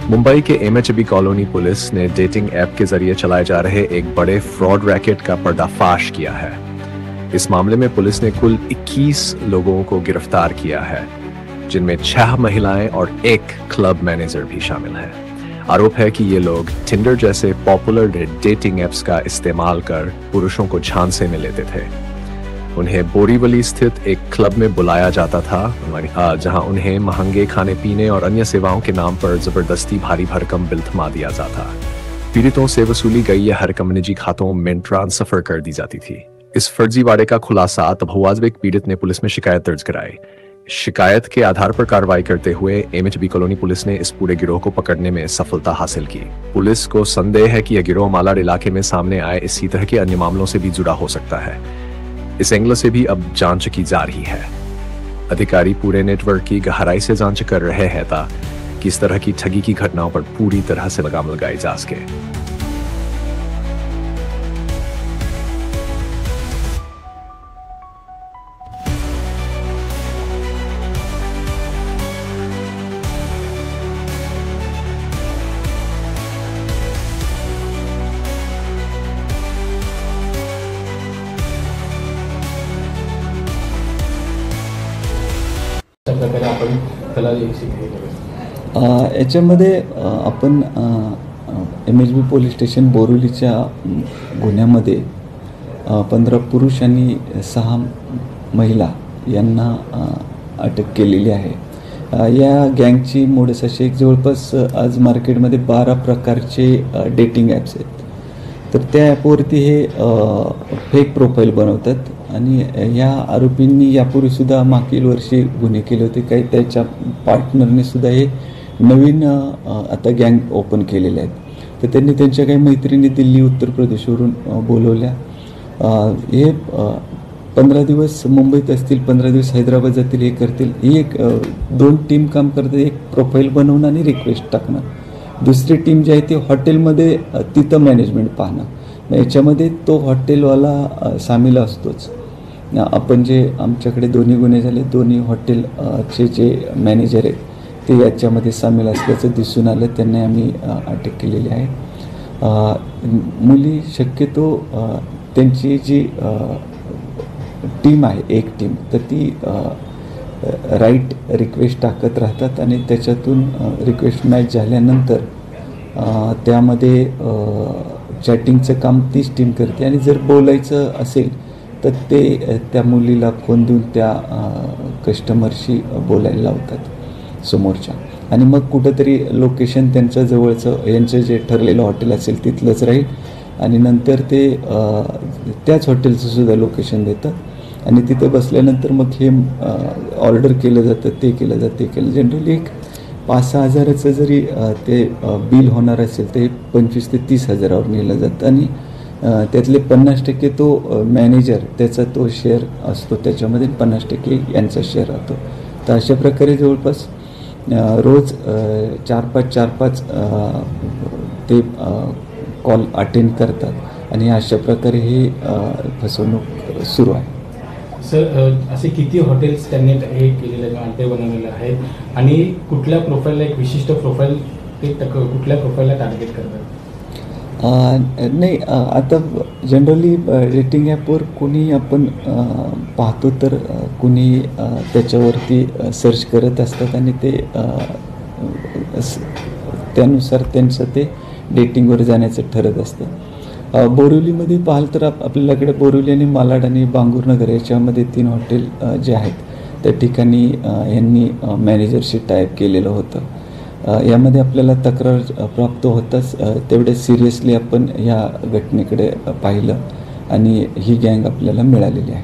मुंबई के MHB colony police ने dating app के जरिए चलाए जा रहे एक बड़े फ्रॉड रैकेट का पर्दाफाश किया है। इस मामले में पुलिस ने कुल 21 लोगों को गिरफ्तार किया है, जिनमें 6 महिलाएं और 1 क्लब मैनेजर भी शामिल है। आरोप है कि ये लोग टिंडर जैसे पॉपुलर डेटिंग ऐप्स का इस्तेमाल कर पुरुषों को झांसे में लेते थे। उन्हें बोरीवली स्थित एक क्लब में बुलाया जाता था, जहां उन्हें महंगे खाने पीने और अन्य सेवाओं के नाम पर जबरदस्ती भारी भरकम बिल थमा दिया जाता। पीड़ितों से वसूली गई यह रकम निजी खातों में ट्रांसफर कर दी जाती थी। इस फर्जीवाड़े का खुलासा तब हुआ जब एक पीड़ित ने पुलिस में शिकायत दर्ज कराई। शिकायत के आधार पर कार्रवाई करते हुए एमएचबी कॉलोनी पुलिस ने इस पूरे गिरोह को पकड़ने में सफलता हासिल की। पुलिस को संदेह है कि यह गिरोह मालाड इलाके में सामने आए इसी तरह के अन्य मामलों से भी जुड़ा हो सकता है। इस एंगल से भी अब जांच की जा रही है। अधिकारी पूरे नेटवर्क की गहराई से जांच कर रहे हैं ताकि इस तरह की ठगी की घटनाओं पर पूरी तरह से लगाम लगाई जा सके। याच्यामध्ये आपण एमएचबी पोलीस स्टेशन बोरिवलीच्या गुन्ह्यामध्ये 15 पुरुष आणि 6 महिला यांना अटक केलेली आहे। या गँगची मोडस अशी एक जवळपास आज मार्केटमध्ये 12 प्रकारचे डेटिंग ॲप्स आहेत। तर त्या ॲपवरती हे फेक प्रोफाईल बनवतात आणि या आरोपींनी यापूर्वीसुद्धा मागील वर्षी गुन्हे केले होते। काही त्याच्या पार्टनरने सुद्धा हे नवीन आता गँग ओपन केलेले आहेत। तर त्यांनी त्यांच्या काही मैत्रिणी दिल्ली उत्तर प्रदेशवरून बोलवल्या। हे 15 दिवस मुंबईत असतील, 15 दिवस हैदराबाद जातील, हे करतील। ही एक 2 टीम काम करते। एक प्रोफाईल बनवणं आणि रिक्वेस्ट टाकणं, दुसरी टीम जी आहे ती हॉटेलमध्ये तिथं मॅनेजमेंट पाहणं। याच्यामध्ये तो हॉटेलवाला सामील असतोच। आपण जे आमच्याकडे दोन्ही गुन्हे झाले, दोन्ही हॉटेलचे जे मॅनेजर आहेत ते याच्यामध्ये सामील असल्याचं दिसून आलं। त्यांना आम्ही अटक केलेली आहे। मुली शक्यतो त्यांची जी टीम आहे, एक टीम, तर ती राईट रिक्वेस्ट टाकत राहतात आणि त्याच्यातून रिक्वेस्ट मॅच झाल्यानंतर त्यामध्ये चॅटिंगचं काम तीच टीम करते आणि जर बोलायचं असेल तर ते त्या मुलीला फोन देऊन त्या कस्टमरशी बोलायला लावतात समोरच्या, आणि मग कुठंतरी लोकेशन त्यांचं जवळचं यांचं जे ठरलेलं हॉटेल असेल तिथलंच राहील आणि नंतर ते त्याच हॉटेलचं सुद्धा लोकेशन देतात आणि तिथं बसल्यानंतर मग हे ऑर्डर केलं जातं, ते केलं जातं, ते केलं। जनरली एक 5-6 हजाराचं जरी ते बिल होणार असेल तर हे 25 ते 30 हजारावर नेलं जातं आणि त्यातले 50% तो मॅनेजर त्याचा तो शेअर असतो त्याच्यामध्ये, 50% यांचा शेअर राहतो। तर अशा प्रकारे जवळपास रोज 4-5 ते कॉल अटेंड करतात आणि अशा प्रकारे ही फसवणूक सुरू आहे। सर, असे किती हॉटेल्स त्यांनी हे केलेले अड्डे बनवलेले आहेत आणि कुठल्या प्रोफाईलला, एक विशिष्ट प्रोफाईल ते कुठल्या प्रोफाईलला टार्गेट करतात? नाही, आता जनरली डेटिंग ॲपवर कोणी आपण पाहतो तर कोणी त्याच्यावरती सर्च करत असतात आणि ते त्यानुसार त्यांचं ते डेटिंगवर जाण्याचं ठरत असतं। बोरिवलीमध्ये पाहाल तर आपल्याकडे बोरिवली आणि मालाड आणि बांगूरनगर याच्यामध्ये 3 हॉटेल जे आहेत त्या ठिकाणी यांनी मॅनेजरशी टायअप केलेलं होतं। यामध्ये आपल्याला तक्रार प्राप्त होताच तेवढे सिरियसली आपण ह्या घटनेकडे पाहिलं आणि ही गँग आपल्याला मिळालेली आहे।